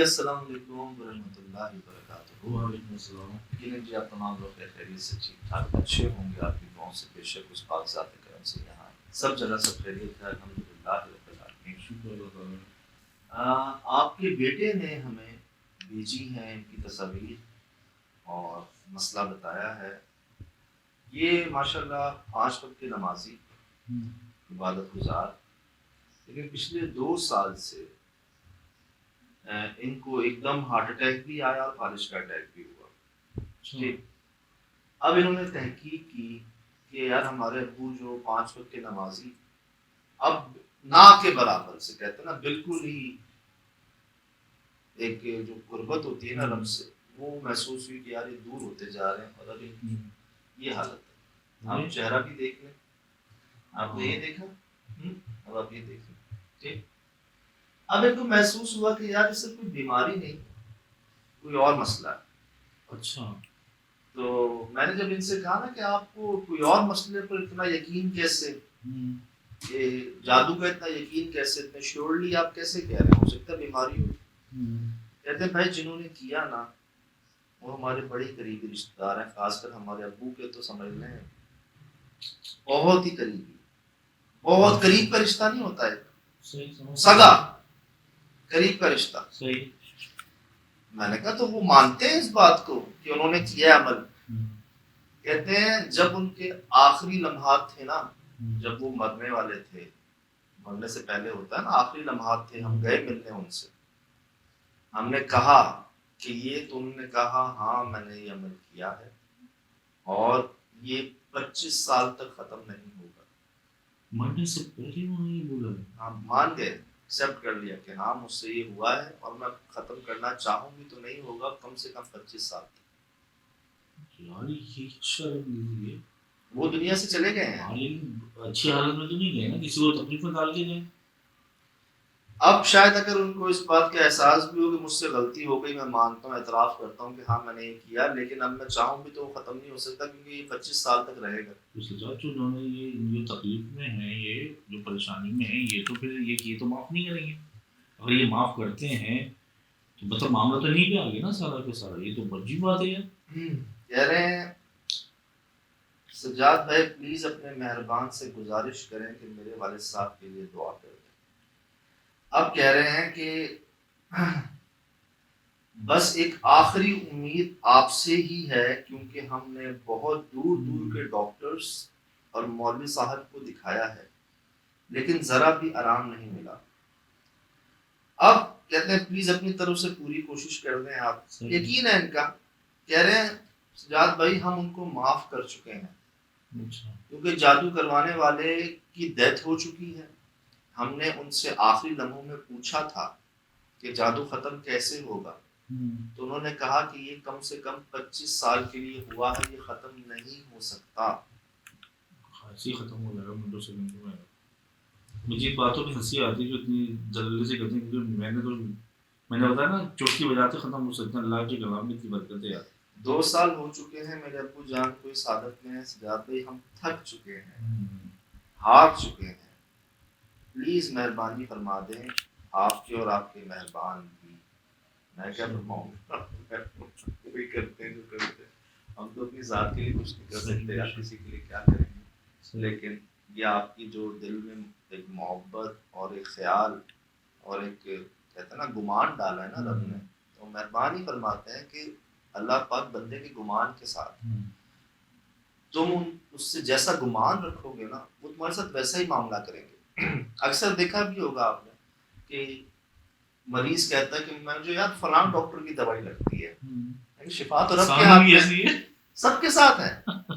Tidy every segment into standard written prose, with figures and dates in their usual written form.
السلام علیکم ورحمۃ اللہ وبرکاتہ۔ وعلیکم السلام۔ یقیناً جی آپ تمام لوگ خیریت سے ٹھیک ٹھاک اچھے ہوں گے، آپ کی دعاؤں سے بے شک اس پاک ذات کرم سے یہاں سب جگہ سب خیریت ہے، الحمدللہ رب العالمین۔ شکر اللہ تعالیٰ۔ آپ کے بیٹے نے ہمیں بھیجی ہیں ان کی تصاویر اور مسئلہ بتایا ہے۔ یہ ماشاءاللہ 5 وقت کے نمازی، عبادت گزار، لیکن پچھلے 2 سال سے ان کو ایک دم ہارٹ اٹیک بھی آیا اور فالج کا اٹیک بھی ہوا۔ ٹھیک، اب انہوں نے تحقیق کی کہ یار ہمارے ابو جو 5 وقت کے نمازی اب نہ کے برابر سے کہتے ہیں نا، بالکل ہی ایک جو قربت ہوتی ہے نا رب سے، وہ محسوس ہوئی کہ یار یہ دور ہوتے جا رہے ہیں، اور اب ان کی یہ حالت ہے۔ آپ چہرہ بھی دیکھ لیں، آپ نے یہ دیکھا، اب آپ یہ دیکھ لیں۔ ٹھیک، اب ان کو محسوس ہوا کہ یار اس سے کوئی بیماری نہیں، کوئی اور مسئلہ ہے۔ اچھا، تو میں نے جب ان سے کہا نا کہ آپ کو کوئی اور مسئلے پر اتنا یقین کیسے، کہ جادو کا اتنا یقین کیسے، اتنے شیورلی آپ کیسے کہہ رہے ہیں، ہو سکتا ہے بیماری ہو؟ کہتے ہیں بھائی جنہوں نے کیا نا وہ ہمارے بڑے قریبی رشتہ دار ہیں، خاص کر ہمارے ابو کے تو سمجھ لیں بہت ہی قریبی، بہت قریب کا رشتہ نہیں ہوتا ہے، سگا قریب کا رشتہ۔ صحیح۔ میں نے کہا تو وہ مانتے ہیں اس بات کو کہ انہوں نے کیا عمل؟ کہتے ہیں جب ان کے آخری لمحات تھے نا، جب وہ مرنے والے تھے، مرنے سے پہلے ہوتا ہے نا آخری لمحات تھے، ہم گئے ملنے ان سے، ہم نے کہا کہ یہ تو انہوں نے کہا ہاں میں نے یہ عمل کیا ہے اور یہ 25 سال تک ختم نہیں ہوگا۔ مرنے سے پہلے انہوں نے یہ بولا ہے؟ ہاں مان گئے، ایکسیپٹ کر لیا کہ ہاں مجھ سے یہ ہوا ہے اور میں ختم کرنا چاہوں گی تو نہیں ہوگا، کم سے کم 25 سال تک۔ یار یہ شرم نہیں ہے، وہ دنیا سے چلے گئے ہیں۔ لیکن اچھی حالت میں تو نہیں گئے نا، کسی کو تکلیف میں ڈال کے گئے۔ اب شاید اگر ان کو اس بات کا احساس بھی ہو کہ مجھ سے غلطی ہو گئی، میں مانتا ہوں، اعتراف کرتا ہوں کہ ہاں میں نے یہ کیا، لیکن اب میں چاہوں بھی تو وہ ختم نہیں ہو سکتا کیونکہ یہ 25 سال تک رہے گا۔ انہوں نے یہ جو تکلیف میں ہیں، یہ جو پریشانی میں ہیں، یہ تو پھر یہ تو معاف نہیں کریں گے۔ اگر یہ معاف کرتے ہیں تو مطلب معاملہ تو نہیں پہ آ گیا نا سارا کے سارا، یہ تو بڑی بات ہے یار۔ کہہ رہے ہیں سجاد بھائی پلیز اپنے مہربان سے گزارش کریں کہ میرے والد صاحب کے لیے دعا کر دیں۔ اب کہہ رہے ہیں کہ بس ایک آخری امید آپ سے ہی ہے، کیونکہ ہم نے بہت دور دور کے ڈاکٹرز اور مولوی صاحب کو دکھایا ہے لیکن ذرا بھی آرام نہیں ملا۔ اب کہتے ہیں پلیز اپنی طرف سے پوری کوشش کر دیں آپ۔ یقین ہے ان کا، کہہ رہے ہیں سجاد بھائی ہم ان کو معاف کر چکے ہیں کیونکہ جادو کروانے والے کی ڈیتھ ہو چکی ہے۔ ہم نے ان سے آخری لمحوں میں پوچھا تھا کہ جادو ختم کیسے ہوگا، تو انہوں نے کہا کہ یہ کم سے کم 25 سال کے لیے ہوا ہے، یہ ختم نہیں ہو سکتا۔ خاصی ختم ہو جائے گا منٹوں سیکنڈ میں۔ مجھے باتوں کی ہنسی آتی ہے جو اتنی جلدی سے کہتے ہیں، کیونکہ میں نے بتایا نا چٹکی بجاتے ختم ہو سکتے ہیں، اللہ کے کلام میں اتنی برکت ہے یار۔ 2 سال ہو چکے ہیں میرے ابو جان کو اس عادت میں، سجاد بھائی ہم تھک چکے ہیں، ہار چکے ہیں، پلیز مہربانی فرما دیں آپ کے اور آپ کے مہربان بھی۔ میں کیا فرماؤں کوئی کرتے ہیں جو کرتے ہیں، ہم تو اپنی ذات کے لیے کچھ نہیں کر سکتے یا کسی کے لیے کیا کریں گے، لیکن یہ آپ کی جو دل میں ایک محبت اور ایک خیال اور ایک کہتے ہیں نا گمان ڈالا ہے نا رب نے، تو مہربانی فرماتے ہیں کہ اللہ پاک بندے کے گمان کے ساتھ تم اس سے جیسا گمان رکھو گے نا وہ تمہارے ساتھ ویسا ہی معاملہ کریں گے۔ اکثر دیکھا بھی ہوگا آپ نے کہ مریض کہتا ہے کہ مجھے یار فلاں ڈاکٹر کی دوائی لگتی ہے، شفا تو رب کے ہاتھ میں، سب کے ساتھ ہے،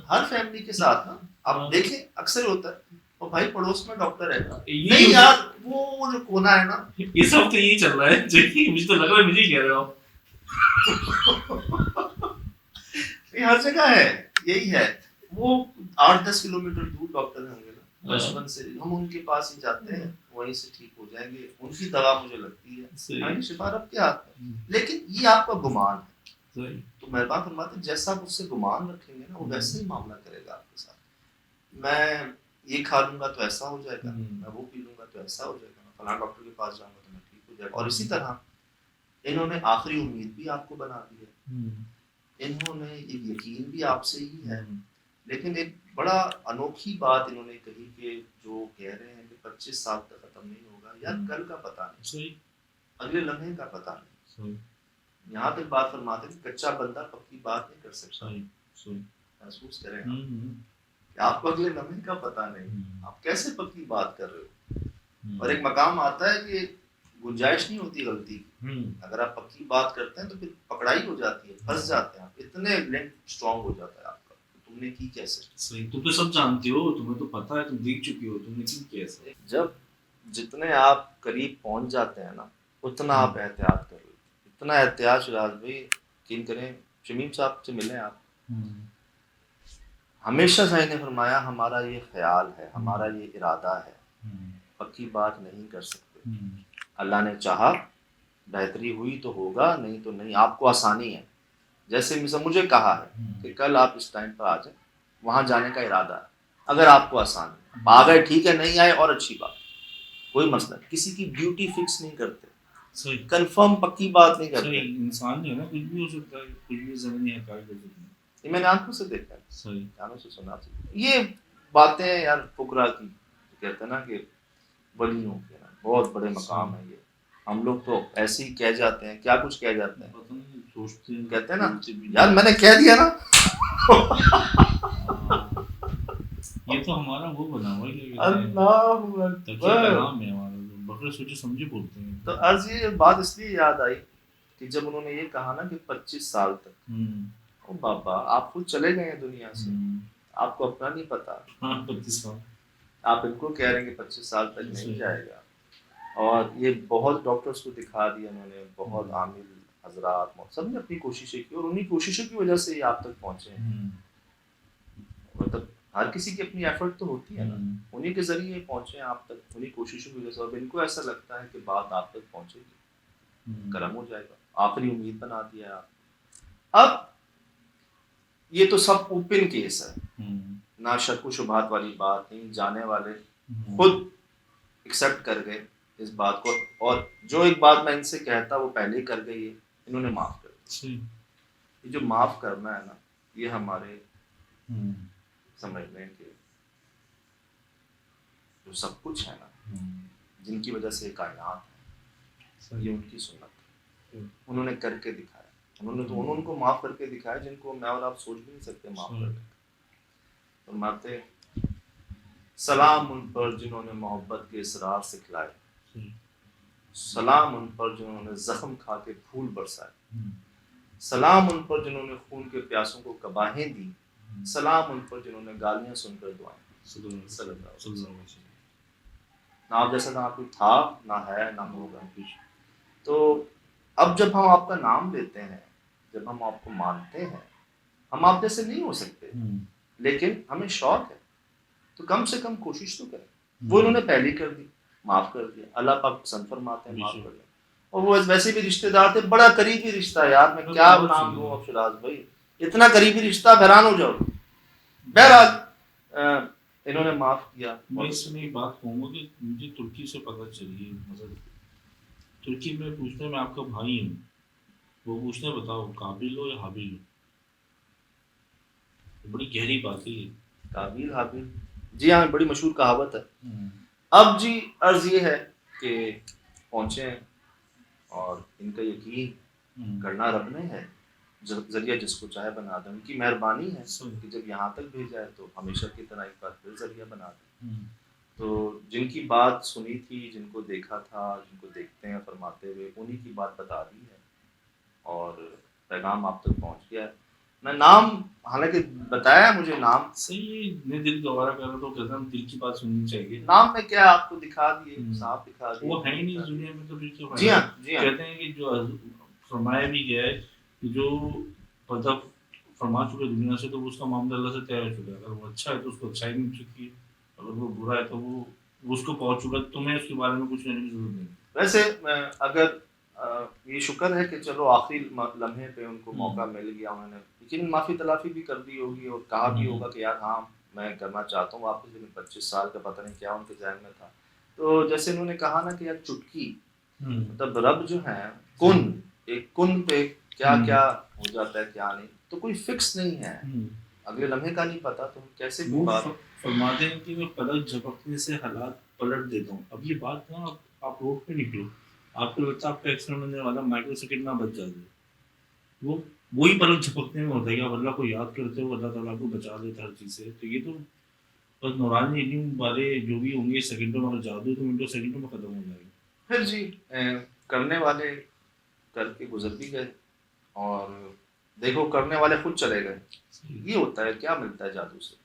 ہر فیملی کے ساتھ۔ آپ دیکھیں اکثر ہوتا ہے اور بھائی پڑوس میں ڈاکٹر ہے، نہیں یار وہ جو کونا ہے نا، اس وقت یہی چل رہا ہے، مجھے تو لگ رہا ہے مجھے کہہ رہے ہو ہر جگہ ہے، یہی ہے۔ وہ 8-10 کلومیٹر دور ڈاکٹر ہوں گے نا، بچپن سے ہم ان کے پاس ہی جاتے ہیں، وہیں سے ٹھیک ہو جائیں گے، ان کی دوا مجھے لگتی ہے، شفا رب کے ہاتھ میں۔ لیکن یہ آپ کا گمان ہے، تو مہربان فرماتے ہیں جیسا آپ اس سے گمان رکھیں گے نا وہ ویسے ہی معاملہ کرے گا آپ کے ساتھ۔ میں یہ کھا لوں گا تو ایسا ہو جائے گا، میں وہ پی لوں گا تو ایسا ہو جائے گا، میں فلاں ڈاکٹر کے پاس جاؤں گا تو میں ٹھیک ہو جائے گا، اور اسی طرح انہوں نے آخری امید بھی آپ کو بنا دی ہے، انہوں نے ایک یقین بھی آپ سے ہی ہے، لیکن ایک بڑا انوکھی بات انہوں نے کہی کہ جو کہہ رہے ہیں کہ 25 سال تک ختم نہیں ہوگا، یار کل کا پتہ نہیں، صحیح، اگلے لمحے کا پتہ نہیں. صحیح، یہاں تک بات فرماتے ہیں کہ کچا بندہ پکی بات نہیں کر سکتا. صحیح، صحیح. محسوس کریں آپ کہ آپ کو اگلے لمحے کا پتہ نہیں، آپ کیسے پکی بات کر رہے ہو. اور ایک مقام آتا ہے کہ گنجائش نہیں ہوتی غلطی کی، اگر آپ پکی بات کرتے ہیں تو پھر پکڑائی ہو جاتی ہے، پھنس جاتے ہیں آپ، اتنے لنک اسٹرانگ ہو جاتا ہے آپ کا، تم نے کی کیسے. صحیح، تم تو سب جانتے ہو، تمہیں تو پتہ ہے، تم دیکھ چکے ہو، تم نے کی کیسے. جب جتنے آپ قریب پہنچ جاتے ہیں نا اتنا آپ احتیاط کر لیں، اتنا احتیاط. شراز بھائی یقین کریں، شمیم صاحب سے ملیں آپ، ہمیشہ صاحب نے فرمایا ہمارا یہ خیال ہے، ہمارا یہ ارادہ ہے، پکی بات نہیں کر سکتے. اللہ نے چاہا بہتری ہوئی تو ہوگا، نہیں تو نہیں. آپ کو آسانی ہے، جیسے مثلا مجھے کہا ہے کہ کل آپ اس ٹائم پر آ جائیں، وہاں جانے کا ارادہ ہے، اگر آپ کو آسان ہے آ گئے ٹھیک ہے، نہیں آئے اور اچھی بات، کوئی مسئلہ نہیں. کسی کی ڈیوٹی فکس نہیں کرتے، کنفرم پکی بات نہیں کرتے. انسان جو ہے نا کچھ بھی ہو سکتا ہے، کچھ بھی زمینی حقائق ہو سکتے ہیں. یہ میں نے آنکھوں سے دیکھا ہے، صحیح، کانوں سے سنا. یہ باتیں یار فقراء کی کہتے ہیں نا کہ ولیوں کے نا بہت بڑے مقام ہیں. یہ ہم لوگ تو ایسے ہی کہہ جاتے ہیں، کیا کچھ کہہ جاتے ہیں، پتہ نہیں سوچتے ہیں، کہتے ہیں نا یار میں نے کہہ دیا نا. یہ تو ہمارا وہ بنا ہوا ہے، اللہ اکبر. کلام ہے ہمارا، بغیر سوچے سمجھے بولتے ہیں. تو عرض یہ بات اس لیے یاد آئی کہ جب انہوں نے یہ کہا نا کہ 25 سال تک، او بابا آپ خود چلے گئے ہیں دنیا سے، آپ کو اپنا نہیں پتا. 25 سال آپ بالکل کہہ رہے ہیں کہ 25 سال تک نہیں جائے گا. اور یہ بہت ڈاکٹرز کو دکھا دیا انہوں نے، بہت عامل حضرات سب نے اپنی کوششیں کی، اور انہی کوششوں کی وجہ سے یہ آپ تک پہنچے ہیں. مطلب ہر کسی کی اپنی ایفرٹ تو ہوتی ہے نا، انہی کے ذریعے پہنچے ہیں آپ تک، انہی کوششوں کی وجہ سے. اور ان کو ایسا لگتا ہے کہ بات آپ تک پہنچے گی، کرم ہو جائے گا، آخری امید بنا دیا آپ. اب یہ تو سب اوپن کیس ہے، نہ شک و شبہات والی بات نہیں، جانے والے خود ایکسیپٹ کر گئے اس بات کو. اور جو ایک بات میں ان سے کہتا وہ پہلے ہی کر گئی ہے، انہوں نے معاف کر دیا. یہ جو معاف کرنا ہے نا، یہ ہمارے سمجھ لیں کہ جو سب کچھ ہے نا، جن کی وجہ سے کائنات ہے، یہ ان کی سنت ہے. انہوں نے کر کے دکھایا، انہوں کو معاف کر کے دکھایا جن کو میں اور آپ سوچ بھی نہیں سکتے معاف کر کے. فرماتے سلام ان پر جنہوں نے محبت کے اسرار سکھلائے، سلام ان پر جنہوں نے زخم کھا کے پھول برسائے، سلام ان پر جنہوں نے خون کے پیاسوں کو کباہیں دی، سلام ان پر جنہوں نے گالیاں سن کر دعائیں. صلی اللہ علیہ وسلم. نہ آپ جیسا نہ کوئی تھا، نہ ہے، نہ ہوگا. تو اب جب ہم آپ کا نام لیتے ہیں، جب ہم آپ کو مانتے ہیں، ہم آپ جیسے نہیں ہو سکتے لیکن ہمیں شوق ہے، تو کم سے کم کوشش تو کریں. وہ انہوں نے پہلی کر دی، معاف کر دیا. اللہ پاک پسند فرماتے ہیں معاف کر دیا. اور وہ ویسے بھی رشتے دار تھے، بڑا قریبی رشتہ. یار میں کیا نام دوں اب شراز بھائی، اتنا قریبی رشتہ، حیران ہو جاؤ. بہرحال انہوں نے معاف کیا. میں اس میں ایک بات کہوں گا کہ مجھے ترکی سے پتہ چلی، مطلب ترکی میں پوچھتے ہیں میں آپ کا بھائی ہوں، وہ پوچھتے ہیں بتاؤ قابل ہو یا حابیل ہو. بڑی گہری بات ہے یہ، قابل حابیل. جی ہاں، بڑی مشہور کہاوت ہے. اب جی عرض یہ ہے کہ پہنچے ہیں، اور ان کا یقین کرنا رب نے ہے، ذریعہ جس کو چاہے بنا دے. ان کی مہربانی ہے کہ جب یہاں تک بھیجا ہے تو ہمیشہ کی طرح ایک بار پھر ذریعہ بنا دے. تو جن کی بات سنی تھی، جن کو دیکھا تھا، جن کو دیکھتے ہیں فرماتے ہوئے، انہی کی بات بتا دی ہے، اور پیغام آپ تک پہنچ گیا ہے. میں نام حالانکہ بتایا مجھے نام، صحیح میں دل گوارا کر رہا تو کہتا ہوں دل کی بات سننی چاہیے. نام میں کیا آپ کو دکھا دیے، صاحب دکھا دیے، وہ ہے ہی نہیں اس دنیا میں. تو پھر جی ہاں جی ہاں کہتے ہیں کہ جو فرمایا بھی گیا ہے کہ جو مطلب فرما چکے دنیا سے، تو اس کا معاملہ اللہ سے طے ہو چکا ہے. اگر وہ اچھا ہے تو اس کو اچھائی مل چکی ہے، اگر وہ برا ہے تو وہ اس کو پہنچ چکا ہے. تمہیں اس کے بارے میں کچھ کہنے کی ضرورت نہیں. ویسے اگر یہ شکر ہے کہ چلو آخری لمحے پہ ان کو موقع مل گیا، انہوں نے لیکن معافی تلافی بھی کر دی ہوگی، اور کہا بھی ہوگا کہ یار ہاں میں کرنا چاہتا ہوں واپس، لیکن 25 سال کا پتہ نہیں کیا ان کے ذہن میں تھا. تو جیسے انہوں نے کہا نا کہ یار چٹکی، مطلب رب جو ہے کن ایک کن پہ کیا کیا ہو جاتا ہے کیا نہیں، تو کوئی فکس نہیں ہے، اگلے لمحے کا نہیں پتا، تو کیسے کوئی بات فرماتے ہیں کہ میں پلک جھپکنے سے حالات پلٹ دیتا ہوں. اب یہ بات نا آپ روڈ پہ نکلو، آپ کو لگتا ہے آپ کا ایکسیڈنٹ ہونے والا مائکرو سیکنڈ نہ بچ جاتے، وہ وہی پلک جھپکنے میں ہوتا ہے کہ آپ اللہ کو یاد کرتے ہو، اللہ تعالیٰ کو بچا دیتا ہر چیز سے. تو یہ تو بس نورانی علم والے جو بھی ہوں گے سیکنڈوں میں، جادو تو منٹوں سیکنڈوں میں ختم ہو جائے گا. پھر جی کرنے والے کر کے گزر بھی گئے، اور دیکھو کرنے والے خود چلے گئے. یہ ہوتا ہے، کیا ملتا ہے جادو سے؟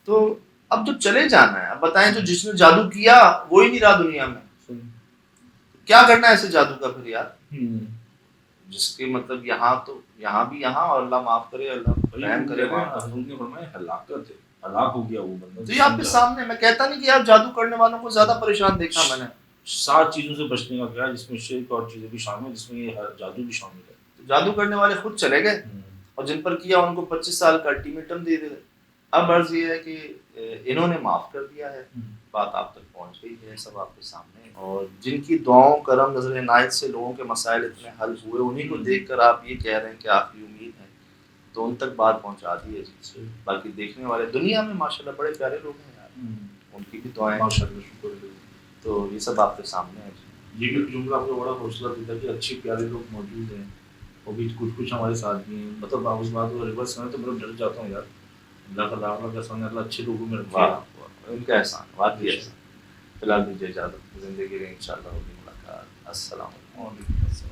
تو اب تو چلے جانا ہے. اب بتائیں تو جس نے جادو کیا وہی نہیں رہا دنیا میں، کیا کرنا ہے ایسے جادو کا پھر یار؟ جس کے مطلب یہاں تو یہاں بھی یہاں، اور اللہ معاف کرے، اللہ رحم کرے وہاں. ہلاکت ہے، ہلاک ہو گیا وہ بندہ. تو یہ آپ کے سامنے، میں کہتا نہیں کہ یار جادو کرنے والوں کو زیادہ پریشان دیکھا میں نے. 7 چیزوں سے بچنے کا کیا، جس میں شرک اور چیزیں بھی شامل ہیں، جس میں یہ جادو بھی شامل ہے. جادو کرنے والے خود چلے گئے، اور جن پر کیا ان کو 25 سال کا الٹیمیٹم دے دے. اب عرض یہ ہے کہ انہوں نے معاف کر دیا ہے، بات آپ تک پہنچ گئی ہے، سب آپ کے سامنے ہے. اور جن کی دعاؤں کرم نظر عنایت سے لوگوں کے مسائل اتنے حل ہوئے، انہیں کو دیکھ کر آپ یہ کہہ رہے ہیں کہ آخری امید ہے، تو ان تک بات پہنچا دی ہے جی. باقی دیکھنے والے دنیا میں ماشاءاللہ بڑے پیارے لوگ ہیں یار، ان کی بھی دعائیں ماشاءاللہ، شکر ہے. تو یہ سب آپ کے سامنے ہے جی. یہ بھی جملہ آپ کو بڑا حوصلہ دیتا ہے کہ اچھے پیارے لوگ موجود ہیں، وہ بھی کچھ ہمارے ساتھ بھی ہیں. مطلب آپ اس بات کو ریورس کریں تو مطلب ڈر جاتا ہوں یار. اللہ کا لاکھ احسان ہے، اللہ اچھے لوگوں میں رکھے. ان کا احسان، واقعی احسان. فی الحال دیجیے اجازت، زندگی میں انشاءاللہ ہوگی ملاقات. السلام علیکم.